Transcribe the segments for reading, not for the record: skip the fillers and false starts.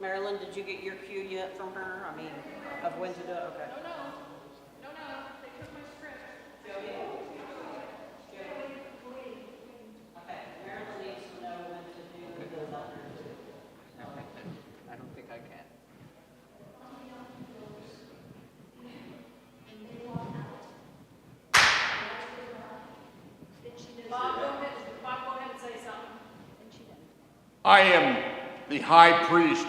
Marilyn, did you get your cue yet from her? I mean, of when to do it? Okay. No, they took my script. Okay, Marilyn needs to know when to do the letters. I don't think I can. Bob, go ahead and say something. I am the high priest,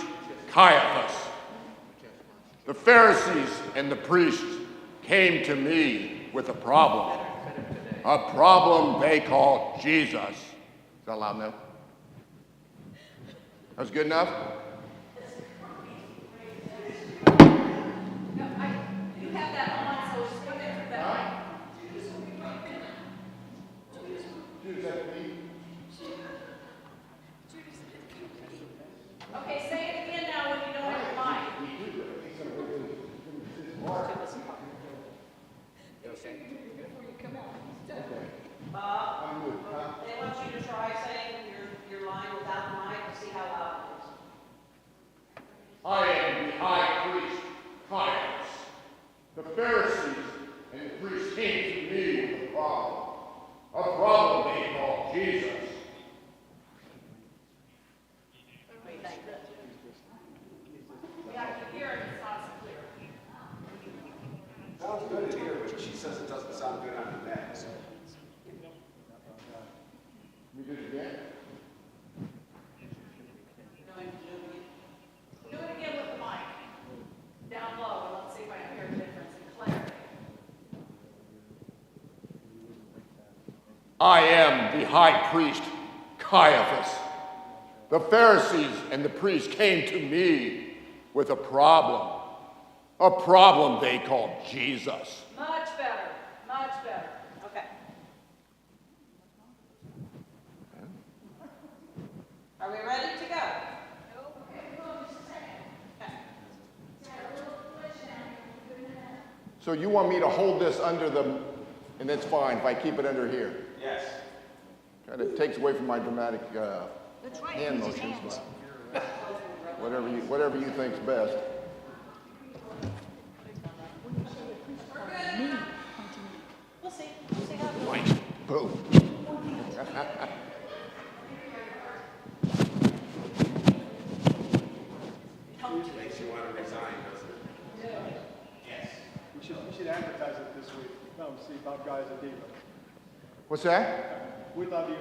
Caiaphas. The Pharisees and the priests came to me with a problem they call Jesus. Is that loud enough? That was good enough? You have that on, so just come in with that. Okay, say it again now when you don't have your mic. Bob, they want you to try saying your line without the mic to see how loud it is. I am the high priest, Caiaphas. The Pharisees and the priests came to me with a problem they call Jesus. Yeah, I can hear it, it's not so clear. Sounds good in here, but she says it doesn't sound good on the net. So. We do it again? Do it again with the mic. Down low, and let's see if I can hear the difference in clarity. I am the high priest, Caiaphas. The Pharisees and the priests came to me with a problem they called Jesus. Much better, much better. Okay. Are we ready to go? So you want me to hold this under the, and that's fine if I keep it under here. Yes. Kind of takes away from my dramatic hand motions, but whatever you think's best. We'll see. We'll see how it goes. Right. Boom. Makes you want to resign, doesn't it? Yes. We should advertise it this week. Come see Bob Guy's a diva. What's that? We love you.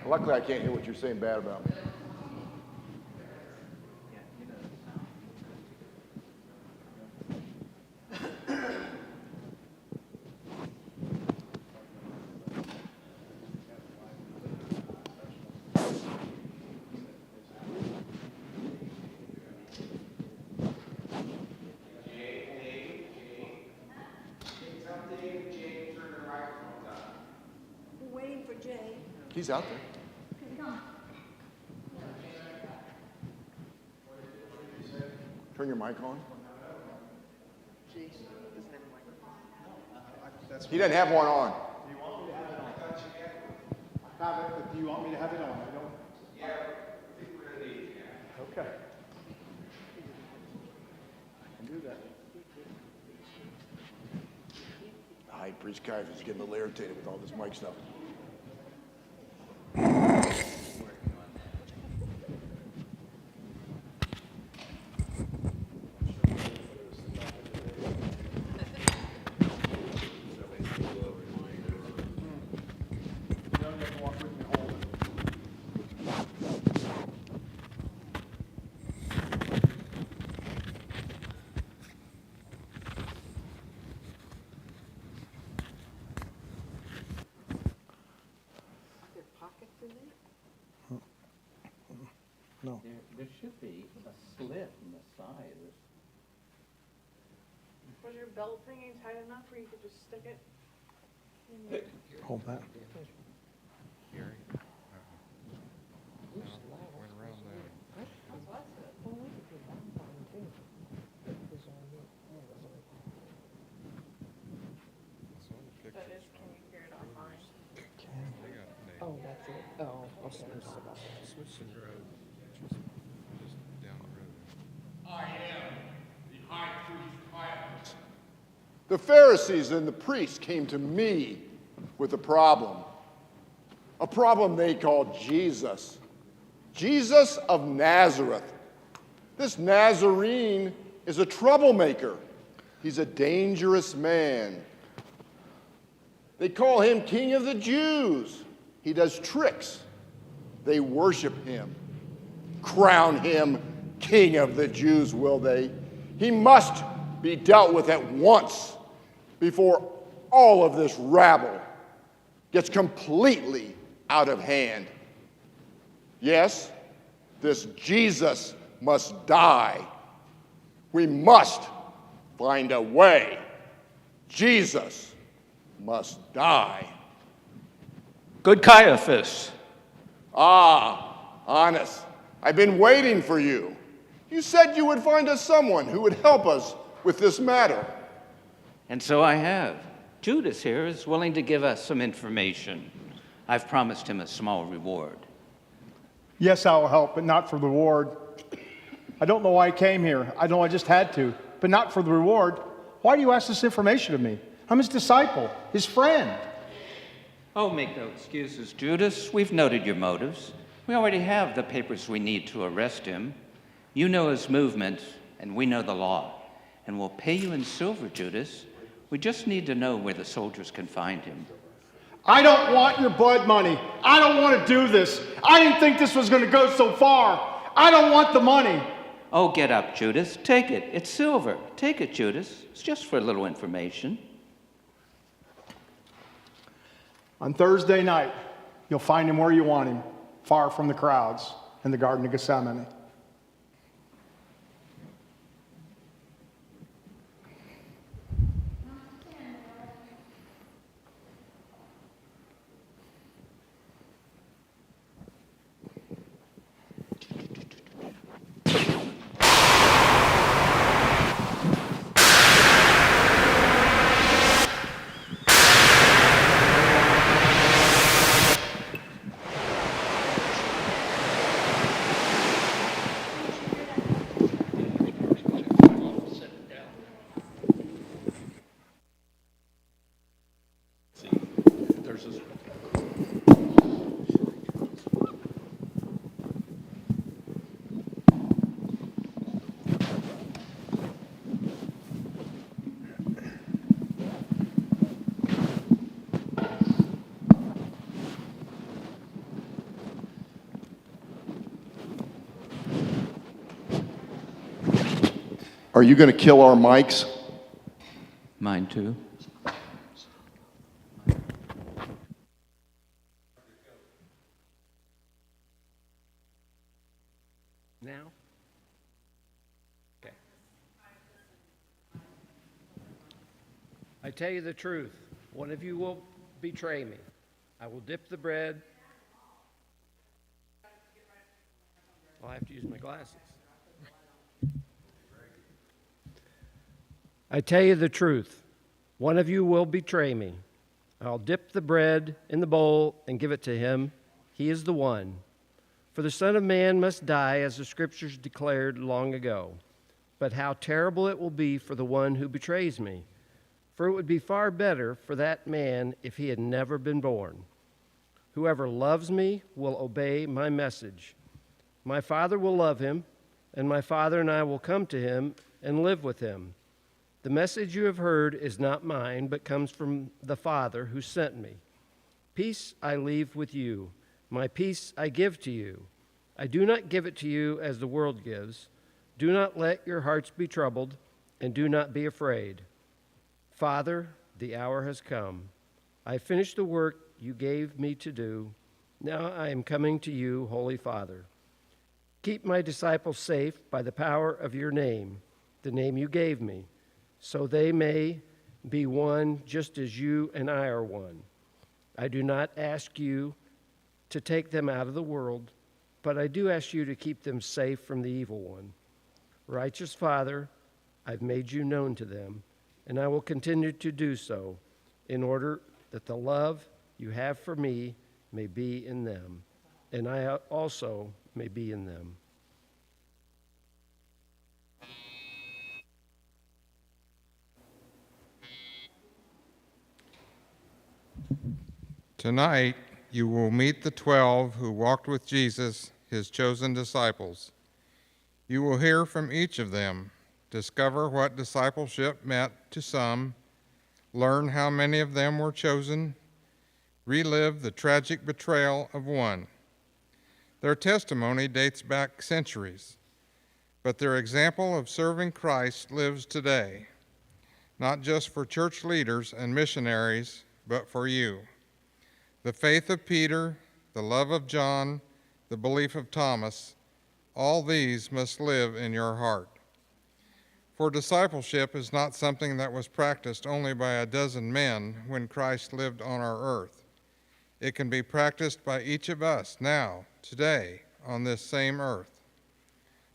Luckily, I can't hear what you're saying bad about me. We're waiting for Jay. He's out there. Turn your mic on. He doesn't have one on. Do you want me to have it on? Have it, but do you want me to have it on? I don't. Yeah, I think we're going to need it. Okay. I can do that. The high priest Caiaphas is getting a little irritated with all this mic stuff. You don't have to walk with me, hold it. There should be a slit in the side. Was your belt hanging tight enough where you could just stick it? Hold that. But can you hear it on mine? Oh, that's I am the high priest Caiaphas. The Pharisees and the priests came to me with a problem they called Jesus. Jesus of Nazareth. This Nazarene is a troublemaker. He's a dangerous man. They call him King of the Jews. He does tricks. They worship him. Crown him King of the Jews, will they? He must be dealt with at once before all of this rabble gets completely out of hand. Yes, this Jesus must die. We must find a way. Jesus must die. Good Caiaphas. Ah, Annas, I've been waiting for you. You said you would find us someone who would help us with this matter. And so I have. Judas here is willing to give us some information. I've promised him a small reward. Yes, I will help, but not for the reward. I don't know why I came here. I know I just had to, but not for the reward. Why do you ask this information of me? I'm his disciple, his friend. Oh, make no excuses, Judas. We've noted your motives. We already have the papers we need to arrest him. You know his movements, and we know the law. And we'll pay you in silver, Judas. We just need to know where the soldiers can find him. I don't want your blood money. I don't want to do this. I didn't think this was going to go so far. I don't want the money. Oh, get up, Judas. Take it. It's silver. Take it, Judas. It's just for a little information. On Thursday night, you'll find him where you want him, far from the crowds in the Garden of Gethsemane. Are you going to kill our mics? Mine too. Now? Okay. I tell you the truth, one of you will betray me. I will dip the bread. I'll have to use my glasses. I tell you the truth, one of you will betray me. I'll dip the bread in the bowl and give it to him. He is the one. For the Son of Man must die, as the Scriptures declared long ago. But how terrible it will be for the one who betrays me. For it would be far better for that man if he had never been born. Whoever loves me will obey my message. My Father will love him, and my Father and I will come to him and live with him. The message you have heard is not mine, but comes from the Father who sent me. Peace I leave with you. My peace I give to you. I do not give it to you as the world gives. Do not let your hearts be troubled, and do not be afraid. Father, the hour has come. I have finished the work you gave me to do. Now I am coming to you, Holy Father. Keep my disciples safe by the power of your name, the name you gave me, so they may be one just as you and I are one. I do not ask you to take them out of the world, but I do ask you to keep them safe from the evil one. Righteous Father, I've made you known to them, and I will continue to do so in order that the love you have for me may be in them, and I also may be in them. Tonight, you will meet the 12 who walked with Jesus, his chosen disciples. You will hear from each of them, discover what discipleship meant to some, learn how many of them were chosen, relive the tragic betrayal of one. Their testimony dates back centuries, but their example of serving Christ lives today, not just for church leaders and missionaries, but for you. The faith of Peter, the love of John, the belief of Thomas, all these must live in your heart. For discipleship is not something that was practiced only by a dozen men when Christ lived on our earth. It can be practiced by each of us now, today, on this same earth.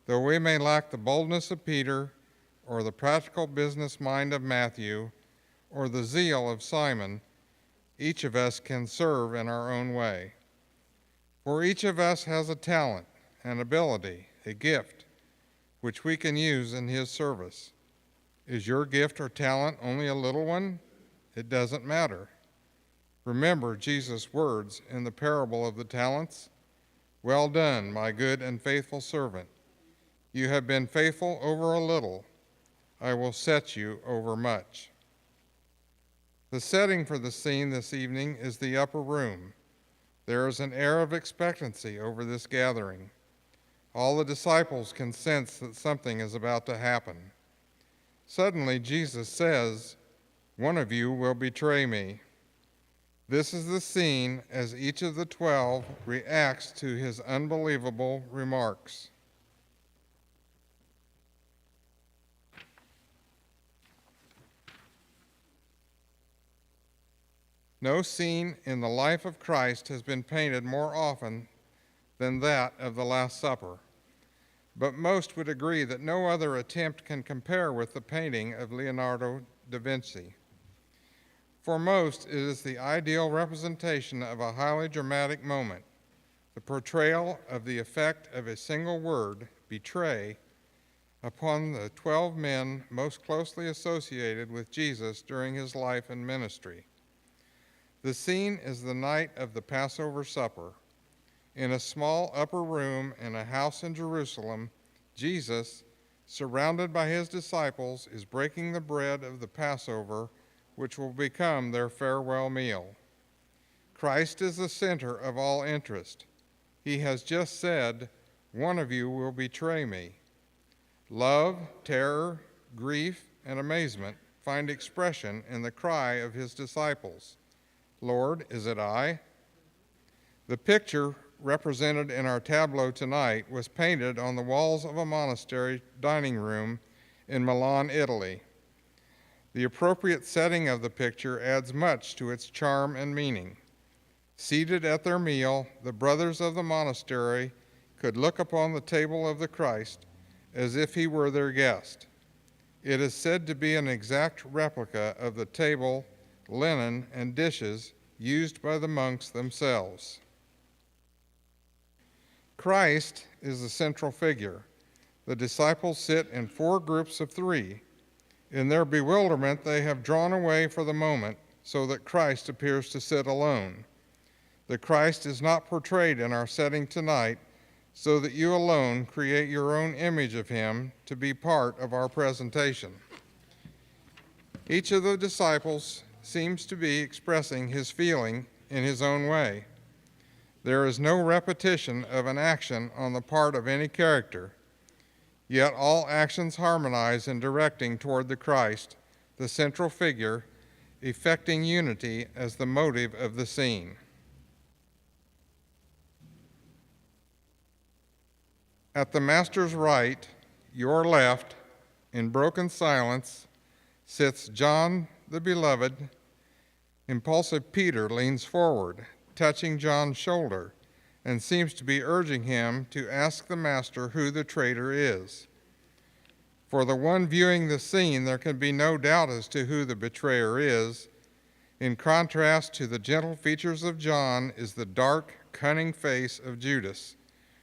Though we may lack the boldness of Peter, or the practical business mind of Matthew, or the zeal of Simon, each of us can serve in our own way. For each of us has a talent, an ability, a gift, which we can use in his service. Is your gift or talent only a little one? It doesn't matter. Remember Jesus' words in the parable of the talents. Well done, my good and faithful servant. You have been faithful over a little. I will set you over much. The setting for the scene this evening is the upper room. There is an air of expectancy over this gathering. All the disciples can sense that something is about to happen. Suddenly, Jesus says, "One of you will betray me." This is the scene as each of the 12 reacts to his unbelievable remarks. No scene in the life of Christ has been painted more often than that of the Last Supper, but most would agree that no other attempt can compare with the painting of Leonardo da Vinci. For most, it is the ideal representation of a highly dramatic moment, the portrayal of the effect of a single word, betray, upon the 12 men most closely associated with Jesus during his life and ministry. The scene is the night of the Passover supper. In a small upper room in a house in Jerusalem, Jesus, surrounded by his disciples, is breaking the bread of the Passover, which will become their farewell meal. Christ is the center of all interest. He has just said, "One of you will betray me." Love, terror, grief, and amazement find expression in the cry of his disciples, "Lord, is it I?" The picture represented in our tableau tonight was painted on the walls of a monastery dining room in Milan, Italy. The appropriate setting of the picture adds much to its charm and meaning. Seated at their meal, the brothers of the monastery could look upon the table of the Christ as if he were their guest. It is said to be an exact replica of the table, linen, and dishes used by the monks themselves. Christ is the central figure. The disciples sit in 4 groups of 3. In their bewilderment, they have drawn away for the moment so that Christ appears to sit alone. The Christ is not portrayed in our setting tonight so that you alone create your own image of him to be part of our presentation. Each of the disciples seems to be expressing his feeling in his own way. There is no repetition of an action on the part of any character, yet all actions harmonize in directing toward the Christ, the central figure, effecting unity as the motive of the scene. At the Master's right, your left, in broken silence, sits John the Beloved. Impulsive Peter leans forward, touching John's shoulder, and seems to be urging him to ask the Master who the traitor is. For the one viewing the scene, there can be no doubt as to who the betrayer is. In contrast to the gentle features of John is the dark, cunning face of Judas,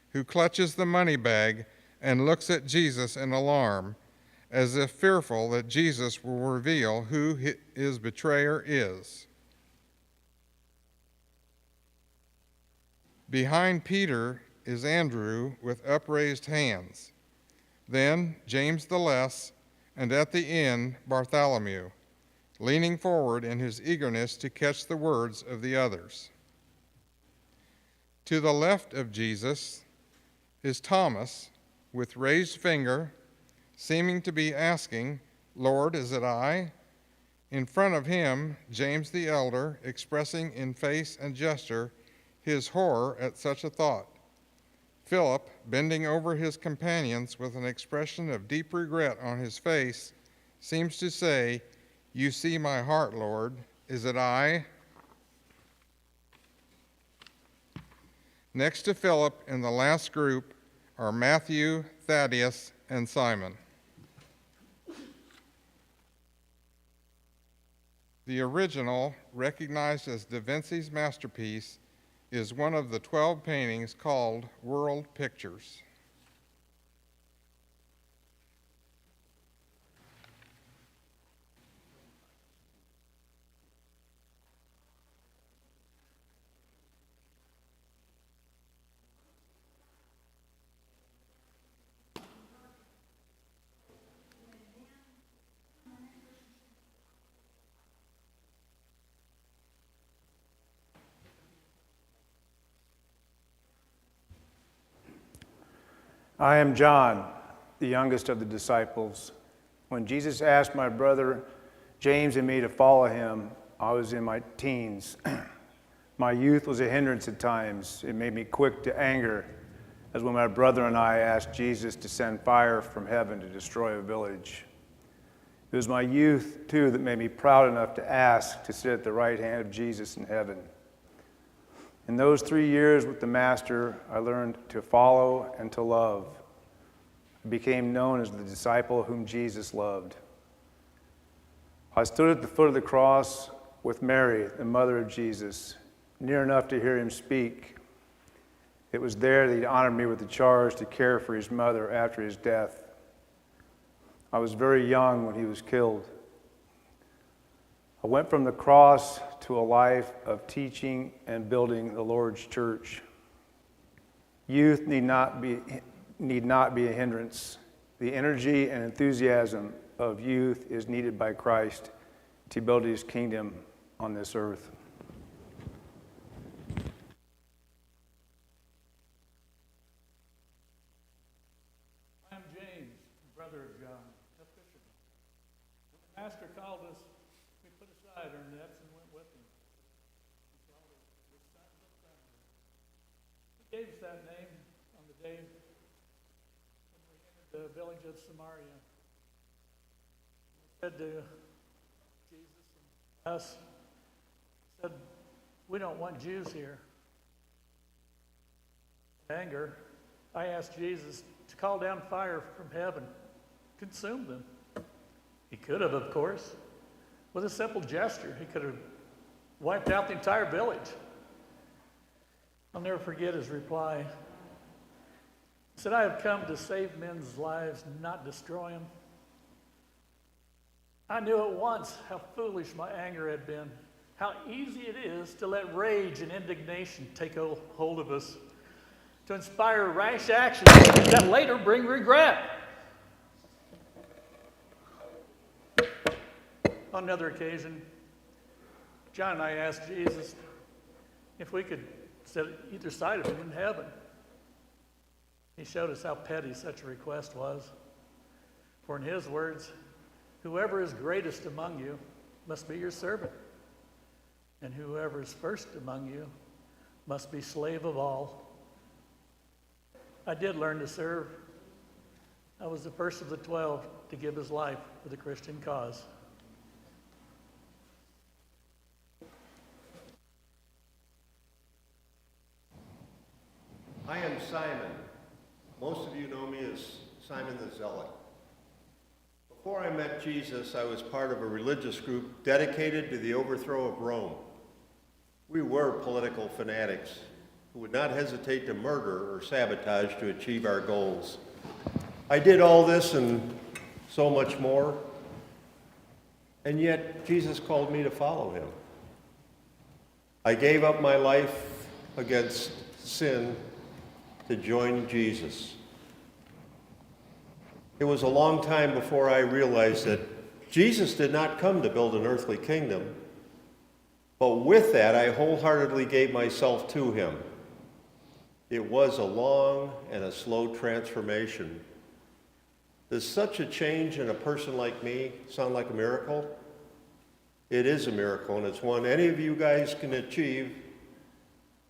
who clutches the money bag and looks at Jesus in alarm, as if fearful that Jesus will reveal who his betrayer is. Behind Peter is Andrew with upraised hands, then James the Less, and at the end, Bartholomew, leaning forward in his eagerness to catch the words of the others. To the left of Jesus is Thomas, with raised finger, seeming to be asking, "Lord, is it I?" In front of him, James the elder, expressing in face and gesture his horror at such a thought. Philip, bending over his companions with an expression of deep regret on his face, seems to say, "You see my heart, Lord. Is it I?" Next to Philip in the last group are Matthew, Thaddeus, and Simon. The original, recognized as Da Vinci's masterpiece, is one of the 12 paintings called World Pictures. I am John, the youngest of the disciples. When Jesus asked my brother James and me to follow him, I was in my teens. My youth was a hindrance at times. It made me quick to anger, as when my brother and I asked Jesus to send fire from heaven to destroy a village. It was my youth, too, that made me proud enough to ask to sit at the right hand of Jesus in heaven. In those 3 years with the Master, I learned to follow and to love. I became known as the disciple whom Jesus loved. I stood at the foot of the cross with Mary, the mother of Jesus, near enough to hear him speak. It was there that he honored me with the charge to care for his mother after his death. I was very young when he was killed. I went from the cross to a life of teaching and building the Lord's church. Youth need not be a hindrance. The energy and enthusiasm of youth is needed by Christ to build his kingdom on this earth. I'm James, brother of John, a fisherman. When the Master called us, we put aside our nets and went with him. He called us the sons of thunder. He gave us that name on the day when we entered the village of Samaria. He said to Jesus and us, he said, "We don't want Jews here." In anger, I asked Jesus to call down fire from heaven, consume them. He could have, of course. With a simple gesture, he could have wiped out the entire village. I'll never forget his reply. He said, "I have come to save men's lives, not destroy them." I knew at once how foolish my anger had been, how easy it is to let rage and indignation take hold of us, to inspire rash actions that later bring regret. On another occasion, John and I asked Jesus if we could sit at either side of him in heaven. He showed us how petty such a request was. For in his words, "Whoever is greatest among you must be your servant, and whoever is first among you must be slave of all." I did learn to serve. I was the first of the 12 to give his life for the Christian cause. I am Simon. Most of you know me as Simon the Zealot. Before I met Jesus, I was part of a religious group dedicated to the overthrow of Rome. We were political fanatics who would not hesitate to murder or sabotage to achieve our goals. I did all this and so much more, and yet Jesus called me to follow him. I gave up my life against sin to join Jesus. It was a long time before I realized that Jesus did not come to build an earthly kingdom, but with that, I wholeheartedly gave myself to him. It was a long and a slow transformation. Does such a change in a person like me sound like a miracle? It is a miracle, and it's one any of you guys can achieve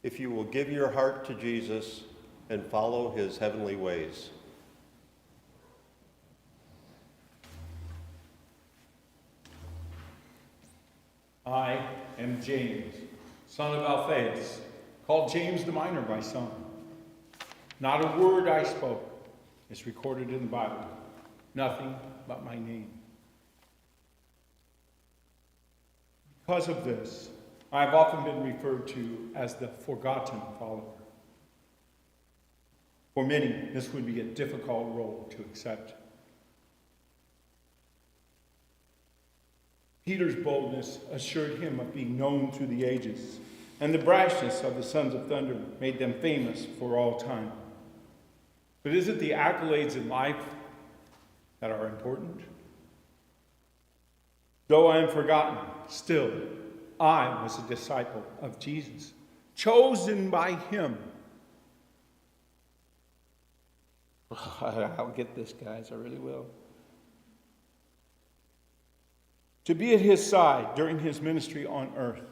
if you will give your heart to Jesus and follow his heavenly ways. I am James, son of Alphaeus, called James the Minor by some. Not a word I spoke is recorded in the Bible, nothing but my name. Because of this, I have often been referred to as the forgotten follower. For many, this would be a difficult role to accept. Peter's boldness assured him of being known through the ages, and the brashness of the sons of thunder made them famous for all time. But is it the accolades in life that are important? Though I am forgotten, still, I was a disciple of Jesus, chosen by him. I'll get this, guys, I really will. To be at his side during his ministry on earth,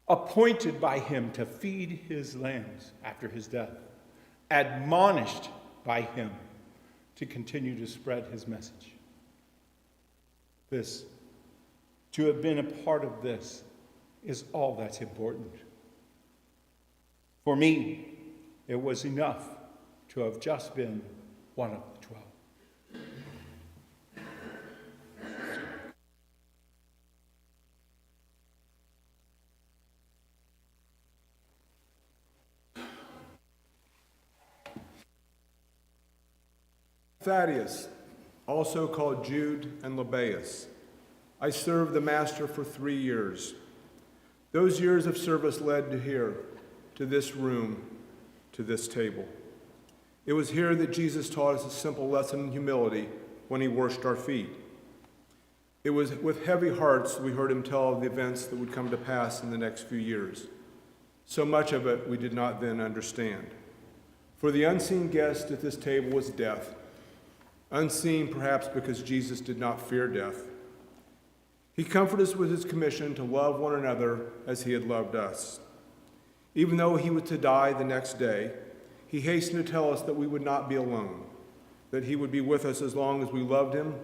appointed by him to feed his lambs after his death, admonished by him to continue to spread his message. To have been a part of this is all that's important. For me, it was enough to have just been one of the 12. Thaddeus, also called Jude and Lebbaeus. I served the Master for 3 years. Those years of service led to here, to this room, to this table. It was here that Jesus taught us a simple lesson in humility when he washed our feet. It was with heavy hearts we heard him tell of the events that would come to pass in the next few years. So much of it we did not then understand. For the unseen guest at this table was death. Unseen perhaps because Jesus did not fear death. He comforted us with his commission to love one another as he had loved us. Even though he was to die the next day, he hastened to tell us that we would not be alone, that he would be with us as long as we loved him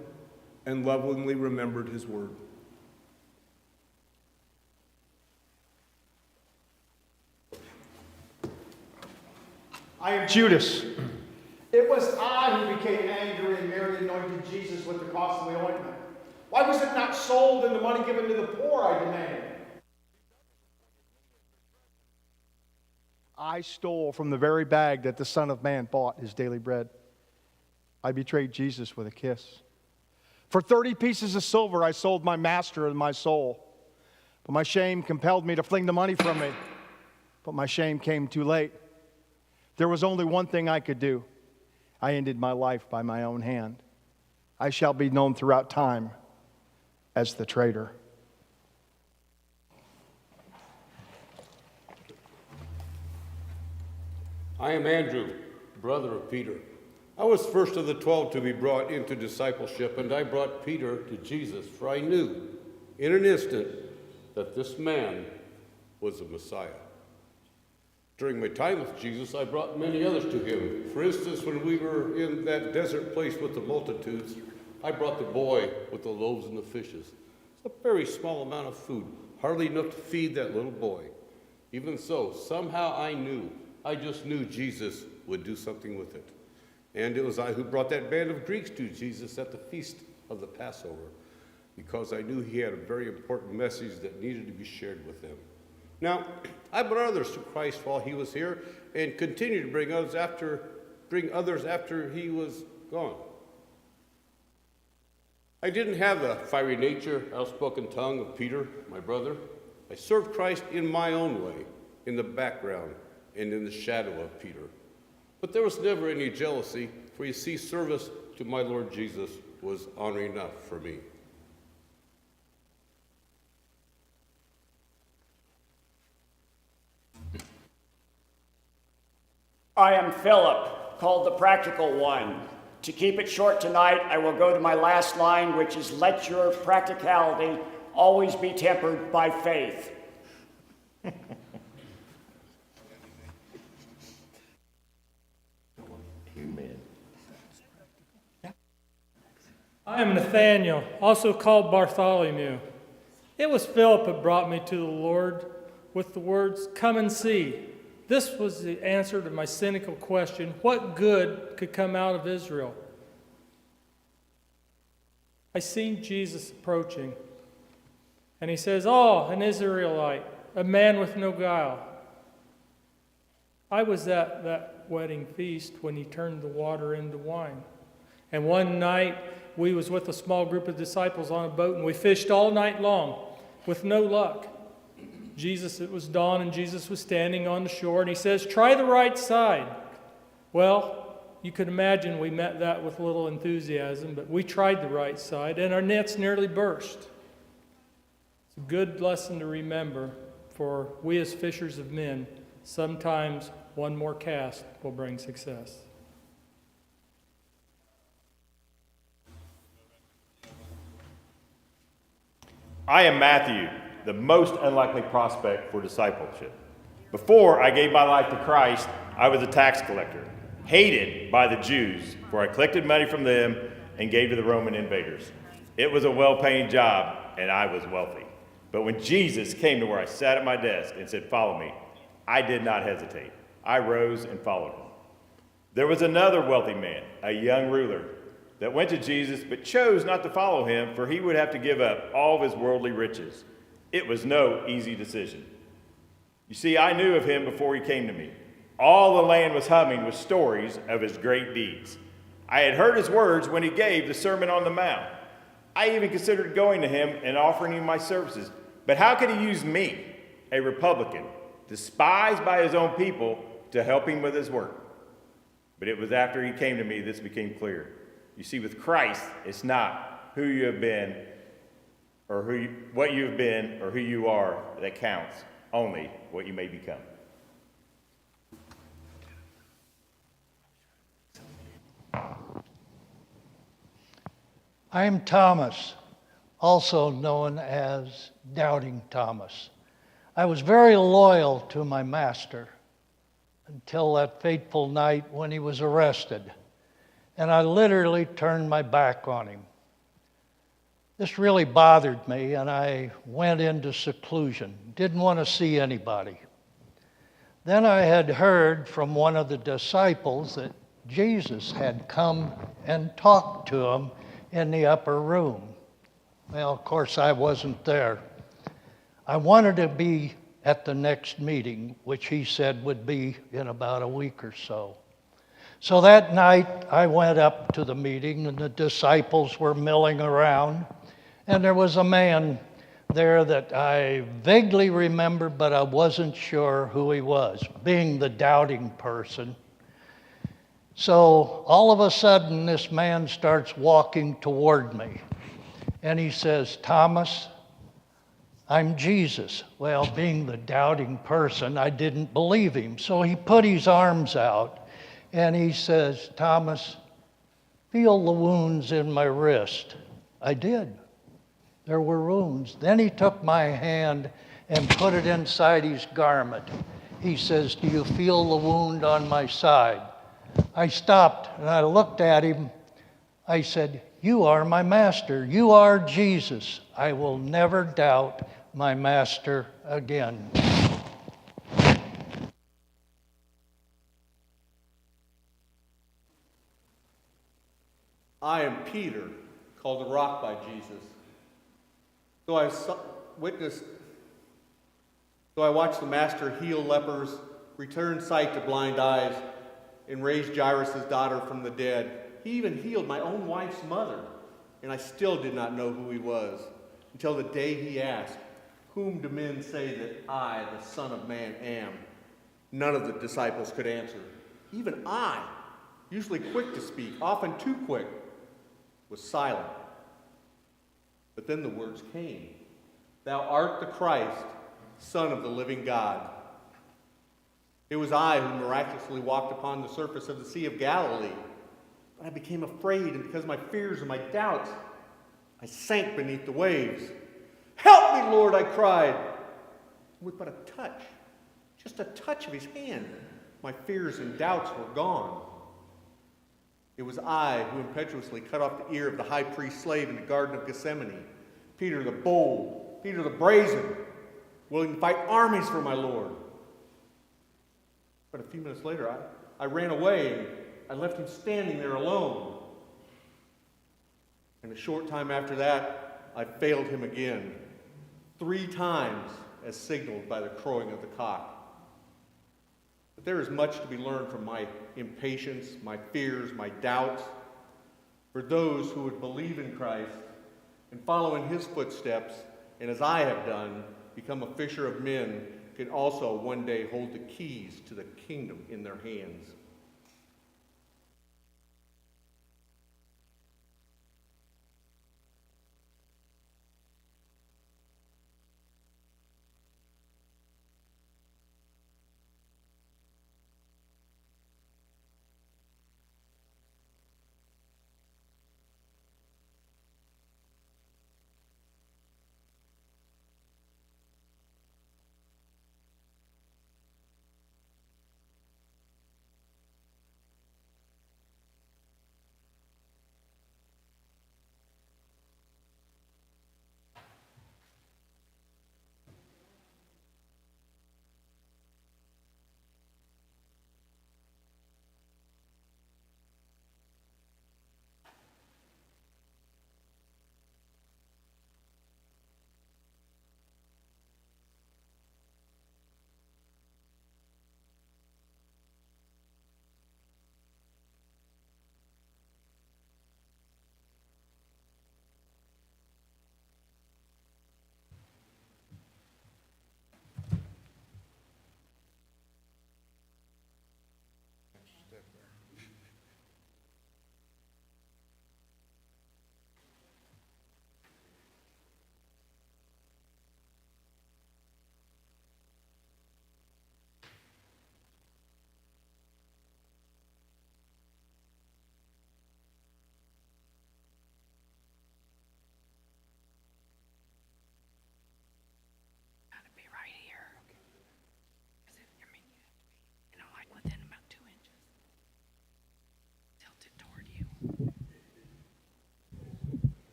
and lovingly remembered his word. I am Judas. It was I who became angry and Mary anointed Jesus with the costly ointment. Why was it not sold and the money given to the poor, I demanded? I stole from the very bag that the Son of Man bought his daily bread. I betrayed Jesus with a kiss. For 30 pieces of silver, I sold my master and my soul. But my shame compelled me to fling the money from me. But my shame came too late. There was only one thing I could do. I ended my life by my own hand. I shall be known throughout time as the traitor. I am Andrew, brother of Peter. I was first of the 12 to be brought into discipleship, and I brought Peter to Jesus, for I knew in an instant that this man was the Messiah. During my time with Jesus, I brought many others to him. For instance, when we were in that desert place with the multitudes, I brought the boy with the loaves and the fishes. It's a very small amount of food, hardly enough to feed that little boy. Even so, somehow I just knew Jesus would do something with it. And it was I who brought that band of Greeks to Jesus at the feast of the Passover, because I knew he had a very important message that needed to be shared with them. Now, I brought others to Christ while he was here, and continued to bring others after he was gone. I didn't have the fiery nature, outspoken tongue of Peter, my brother. I served Christ in my own way, in the background and in the shadow of Peter. But there was never any jealousy, for you see, service to my Lord Jesus was honor enough for me. I am Philip, called the Practical One. To keep it short tonight, I will go to my last line, which is, let your practicality always be tempered by faith. I am Nathaniel, also called Bartholomew. It was Philip who brought me to the Lord with the words, "Come and see." This was the answer to my cynical question, what good could come out of Israel? I seen Jesus approaching, and he says, "Oh, an Israelite, a man with no guile." I was at that wedding feast when he turned the water into wine. And one night, we was with a small group of disciples on a boat, and we fished all night long with no luck. It was dawn, and Jesus was standing on the shore, and he says, "Try the right side." Well, you could imagine we met that with little enthusiasm, but we tried the right side, and our nets nearly burst. It's a good lesson to remember, for we as fishers of men, sometimes one more cast will bring success. I am Matthew, the most unlikely prospect for discipleship. Before I gave my life to Christ, I was a tax collector, hated by the Jews, for I collected money from them and gave to the Roman invaders. It was a well-paying job, and I was wealthy. But when Jesus came to where I sat at my desk and said, "Follow me," I did not hesitate. I rose and followed him. There was another wealthy man, a young ruler, that went to Jesus but chose not to follow him, for he would have to give up all of his worldly riches. It was no easy decision. You see, I knew of him before he came to me. All the land was humming with stories of his great deeds. I had heard his words when he gave the Sermon on the Mount. I even considered going to him and offering him my services. But how could he use me, a Republican, despised by his own people, to help him with his work? But it was after he came to me this became clear. You see, with Christ, it's not who you have been or what you have been or who you are that counts, only what you may become. I am Thomas, also known as Doubting Thomas. I was very loyal to my master until that fateful night when he was arrested, and I literally turned my back on him. This really bothered me, and I went into seclusion, didn't want to see anybody. Then I had heard from one of the disciples that Jesus had come and talked to him in the upper room. Well, of course, I wasn't there. I wanted to be at the next meeting, which he said would be in about a week or so. So that night, I went up to the meeting, and the disciples were milling around, and there was a man there that I vaguely remember, but I wasn't sure who he was, being the doubting person. So all of a sudden, this man starts walking toward me, and he says, "Thomas, I'm Jesus." Well, being the doubting person, I didn't believe him. So he put his arms out, and he says, "Thomas, feel the wounds in my wrist." I did. There were wounds. Then he took my hand and put it inside his garment. He says, "Do you feel the wound on my side?" I stopped and I looked at him. I said, "You are my master. You are Jesus. I will never doubt my master again." I am Peter, called the rock by Jesus. Though I watched the Master heal lepers, return sight to blind eyes, and raise Jairus' daughter from the dead, he even healed my own wife's mother, and I still did not know who he was, until the day he asked, "Whom do men say that I, the Son of Man, am?" None of the disciples could answer. Even I, usually quick to speak, often too quick, was silent. But then the words came. "Thou art the Christ, Son of the living God." It was I who miraculously walked upon the surface of the Sea of Galilee. But I became afraid, and because of my fears and my doubts, I sank beneath the waves. "Help me, Lord," I cried. With but a touch, just a touch of his hand, my fears and doubts were gone. It was I who impetuously cut off the ear of the high priest's slave in the Garden of Gethsemane. Peter the bold, Peter the brazen, willing to fight armies for my Lord. But a few minutes later, I ran away and I left him standing there alone. And a short time after that, I failed him again, 3 times as signaled by the crowing of the cock. But there is much to be learned from my impatience, my fears, my doubts. For those who would believe in Christ and follow in his footsteps, and as I have done, become a fisher of men, can also one day hold the keys to the kingdom in their hands.